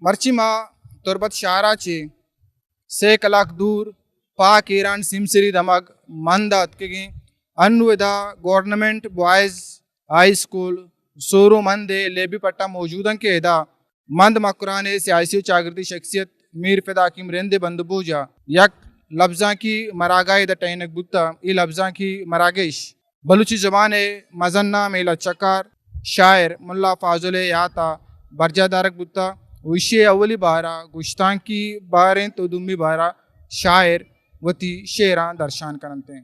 مرچی ما تربت شعرا چی 3 کلاک دور پاک ایران سمسری دمگ مندات کے انو دا گورنمنٹ بوائز ہائی اسکول سورو مندے لیبی پٹا موجودن کے ادا مند مکران سیاسی و چاگردی شخصیت میر فدا کیم رند بند بوجا یک لفظاں کی مراگاہ دا ٹینک بوتا ای لفظاں کی مراگش بلوچی زبان مزنہ میلا چکار شاعر ملا فاضل یاتا برجا دارک بوتا وشی اولی بارہ گشتان کی باریں تو دمی بارہ شاعر وتی شعراں درشان کرنتے ہیں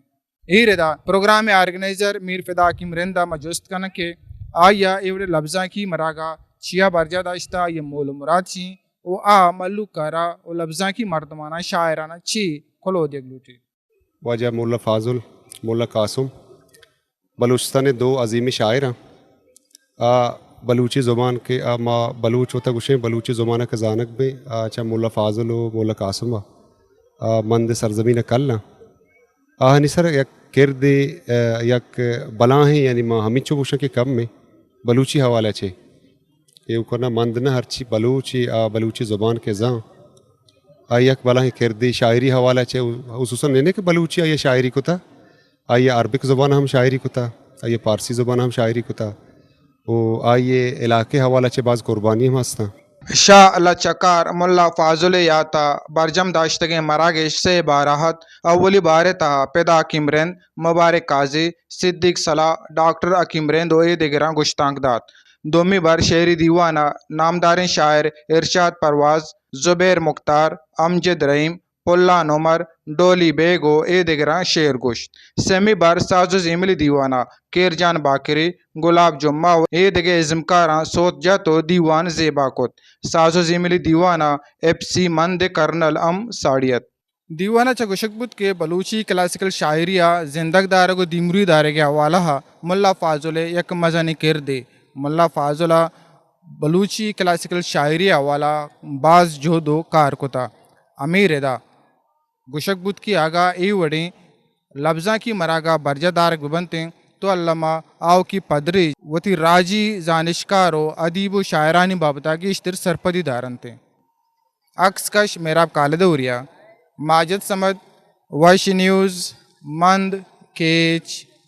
ای ردا پروگرام آرگنائزر میر فدا کیم رندہ مجوست کنن کے آیا ایوڑے لفظاں کی مراگا چیا برجا داشتا یہ مول مراد چی او ملو کرا او لفظاں کی مردمانہ شاعرانہ چی کھلو دیکھ لوٹی واجہ مولا فاضل مولا قاسم بلوچستان دو عظیم شاعر ہیں بلوچی زبان کے ما بلوچ ہوتا گوشیں بلوچی زبانہ کا زانک بے چا مولا فاضل و مولا قاسم مند سرزمین کل آہنی سر یک کرد یک بلاں ہیں یعنی ما ہمیں چو گوشیں کہ کم میں بلوچی حوالہ چھے یہ کرنا مند نہ ہرچی بلوچی بلوچی زبان کے زاں یک بلا ہے کردی شاعری حوالہ چھے خصوصاً نہیں کہ بلوچی آئی شاعری کو تھا آئیے عربک زبان ہم شاعری کو تھا آئیے پارسی زبان ہم شاعری کو تھا وہ آئیے علاقے حوالہ چھے بعض قربانی ہم ہستا شاہ اللہ چکار ملا فاضل یاتا برجم داشتگیں مراگش سے بارہت اولی بارے تہا پیدا حکیم رند مبارک قاضی صدیق صلاح ڈاکٹر حکیم رند و دیگراں گشتانک دات دومی بار شعری دیوانہ نامداریں شاعر ارشاد پرواز زبیر مختار امجد رحیم پلان عمر ڈولی بیگو دیگراں شعر گشت سیمی بار ساز و زیملی دیوانہ کیرجان باکری گلاب جمعہ و دیگے ازمکاراں سوت جا تو دیوان زیبا کت ساز و زیملی دیوانہ ایپ سی مند کرنل ام ساڑیت دیوانہ چا گشک بود کے بلوچی کلاسیکل شاعریہ زندگ دارگو دیمری دارگے حوالہ ملا فاضل یک مزنی کردے ملا فاضل بلوچی کلاسیکل شاعری حوالہ بعض جو دو کار کتا امیر دا گشک بود کی آگا ای وڑیں لفظاں کی مراگا برجہ دارک ببنتے تو علامہ آو کی پدری وتی راجی زانشکار و ادیب و شاعرانی بابتا کی اشتر سرپدی دارنتے عکس کش میراب کالد اوریا ماجد سمد وائش نیوز مند کیچ